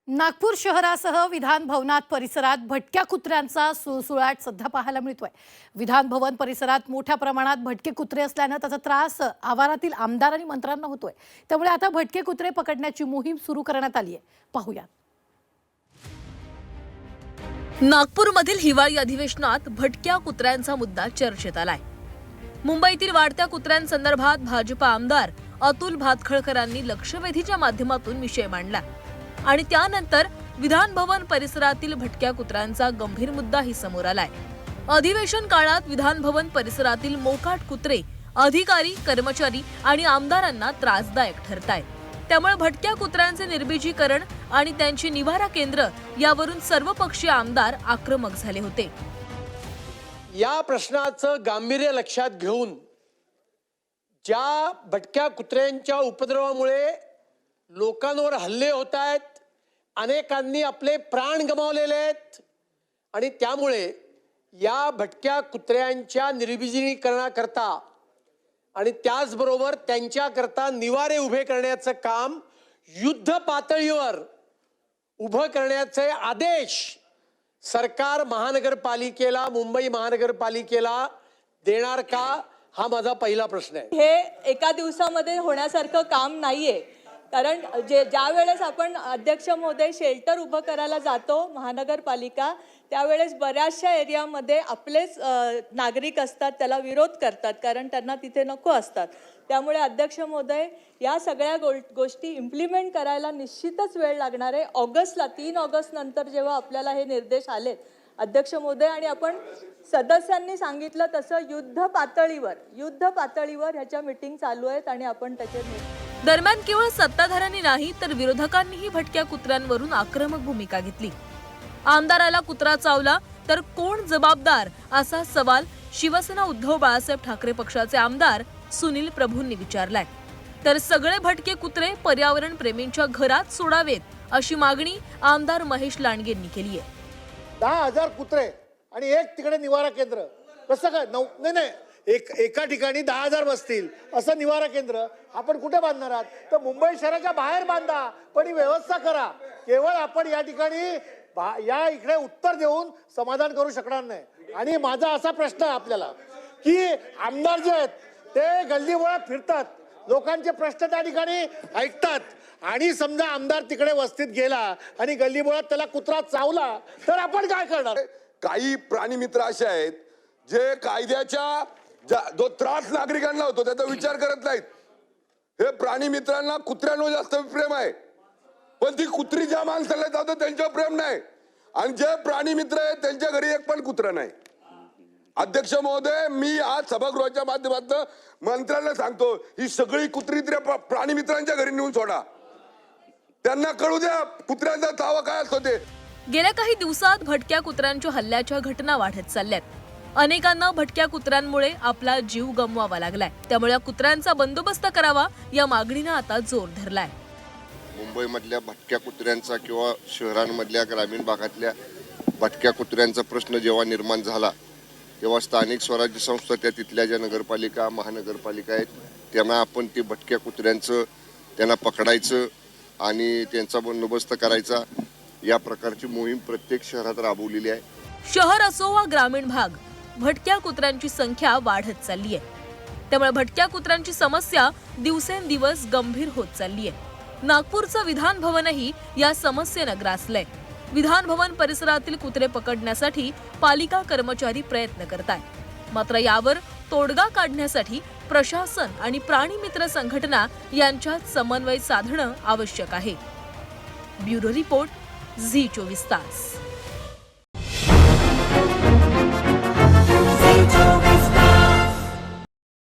नागपूर शहरासह विधान भवनात परिसरात भटक्या कुत्र्यांचा सुळसुळाट सध्या पाहायला मिळतोय। विधान भवन परिसरात मोठ्या प्रमाणात भटके कुत्रे असल्याने त्याचा त्रास आवारातील आमदार आणि मंत्र्यांना होतोय। त्यामुळे आता भटके कुत्रे पकडण्याची मोहीम सुरू करण्यात आली आहे। पाहूया। नागपूरमधील हिवाळी अधिवेशनात भटक्या कुत्र्यांचा मुद्दा चर्चेत आलाय। मुंबईतील वाढत्या कुत्र्यांसंदर्भात भाजपा आमदार अतुल भातखळकरांनी लक्षवेधीच्या माध्यमातून विषय मांडला आणि त्यानंतर विधान भवन परिसरातील भटक्या कुत्र्यांचा गंभीर मुद्दाही समोर आलाय। अधिवेशन काळात विधान भवन परिसरातील मोकाट कुत्रे अधिकारी, कर्मचारी आणि आमदारांना त्रासदायक ठरतायत। त्यामुळे भटक्या कुत्र्यांचे निर्बीजीकरण आणि त्यांची निवारा केंद्र यावरून सर्वपक्षीय आमदार आक्रमक झाले होते। या प्रश्नाचं गांभीर्य लक्षात घेऊन ज्या भटक्या कुत्र्यांच्या उपद्रवामुळे लोकांवर हल्ले होत आहेत, अनेकांनी आपले प्राण गमावलेले आहेत आणि त्यामुळे या भटक्या कुत्र्यांच्या निर्बीजीकरणाकरता आणि त्याचबरोबर त्यांच्याकरता निवारे उभे करण्याचं काम युद्ध पातळीवर उभं करण्याचे आदेश सरकार महानगरपालिकेला, मुंबई महानगरपालिकेला देणार का, हा माझा पहिला प्रश्न आहे। हे एका दिवसामध्ये होण्यासारखं काम नाहीये, कारण ज्या वेळेस आपण अध्यक्ष महोदय शेल्टर उभं करायला जातो महानगरपालिका, त्यावेळेस बऱ्याचशा एरियामध्ये आपलेच नागरिक असतात, त्याला विरोध करतात कारण त्यांना तिथे नको असतात। त्यामुळे अध्यक्ष महोदय या सगळ्या गोष्टी इम्प्लिमेंट करायला निश्चितच वेळ लागणार आहे। ऑगस्टला 3 ऑगस्ट नंतर जेव्हा आपल्याला हे निर्देश आले अध्यक्ष महोदय आणि आपण सदस्यांनी सांगितलं तसं युद्ध पातळीवर ह्याच्या मीटिंग चालू आहेत आणि आपण त्याचे दरम्यान केवळ सत्ताधाऱ्यांनी नाही तर विरोधकांनीही भटक्या कुत्र्यांवरून आक्रमक भूमिका घेतली। आमदाराला कुत्रा चावला तर कोण जबाबदार असा सवाल शिवसेना उद्धव बाळासाहेब ठाकरे पक्षाचे आमदार सुनील प्रभूंनी विचारलाय। तर सगळे भटके कुत्रे पर्यावरण प्रेमींच्या घरात सोडावेत अशी मागणी आमदार महेश लांडगेंनी केली आहे। 10,000 कुत्रे आणि एक तिकडे निवारा केंद्र कसं काय? नाही एका ठिकाणी 10,000 बसतील असं निवारा केंद्र आपण कुठे बांधणार आहात? तर मुंबई शहराच्या बाहेर बांधा, पण ही व्यवस्था करा। केवळ आपण या ठिकाणी या इकडे उत्तर देऊन समाधान करू शकणार नाही। आणि माझा असा प्रश्न आहे आपल्याला की आमदार जे आहेत ते गल्लीबोळात फिरतात, लोकांचे प्रश्न त्या ठिकाणी ऐकतात आणि समजा आमदार तिकडे वस्तीत गेला आणि गल्लीबोळात त्याला कुत्रा चावला तर आपण काय करणार? काही प्राणी मित्र असे आहेत जे कायद्याच्या जो त्रास नागरिकांना होतो त्याचा विचार करत नाहीत। हे प्राणी मित्रांना कुत्र्यांवर जास्त प्रेम आहे, पण ती कुत्री ज्या माणसाला जातो त्यांच्यावर प्रेम नाही आणि जे प्राणी मित्र आहेत त्यांच्या घरी एक पण कुत्रा नाही। अध्यक्ष महोदय, मी आज सभागृहाच्या माध्यमातून मंत्र्यांना सांगतो, ही सगळी कुत्री प्राणी मित्रांच्या घरी नेऊन सोडा, त्यांना कळू द्या कुत्र्यांचा तावा काय असतो ते। गेल्या काही दिवसात भटक्या कुत्र्यांच्या हल्ल्याच्या घटना वाढत चालल्यात। अनेकांना भटक्या कुत्र्यांमुळे आपला जीव गमवावा लागलाय। त्यामुळे या कुत्र्यांचा बंदोबस्त करावा या मागणीने आता जोर धरलाय। मुंबईमधल्या भटक्या कुत्र्यांचा किंवा शहरांमधल्या ग्रामीण भागातल्या भटक्या कुत्र्यांचा प्रश्न जेव्हा निर्माण झाला तेव्हा स्थानिक स्वराज्य संस्था, त्या तिथल्या ज्या नगरपालिका, महानगरपालिका आहेत, त्यांना आपण ते भटक्या कुत्र्यांचं त्यांना पकडायचं आणि त्यांचा बंदोबस्त करायचा, या प्रकारची मोहीम प्रत्येक शहरात राबवलेली आहे। शहर असो वा ग्रामीण भाग, भटक्या कुत्र्यांची संख्या वाढत चालली आहे। त्यामुळे भटक्या कुत्र्यांची समस्या दिवसेंदिवस गंभीर होत चालली आहे। नागपूरचं विधान भवनही या समस्येनं ग्रासलंय। विधान भवन परिसरातील कुत्रे पकडण्यासाठी पालिका कर्मचारी प्रयत्न करतायत, मात्र यावर तोडगा काढण्यासाठी प्रशासन आणि प्राणी मित्र संघटना यांच्यात समन्वय साधणं आवश्यक आहे। ब्युरो रिपोर्ट, झी 24 तास।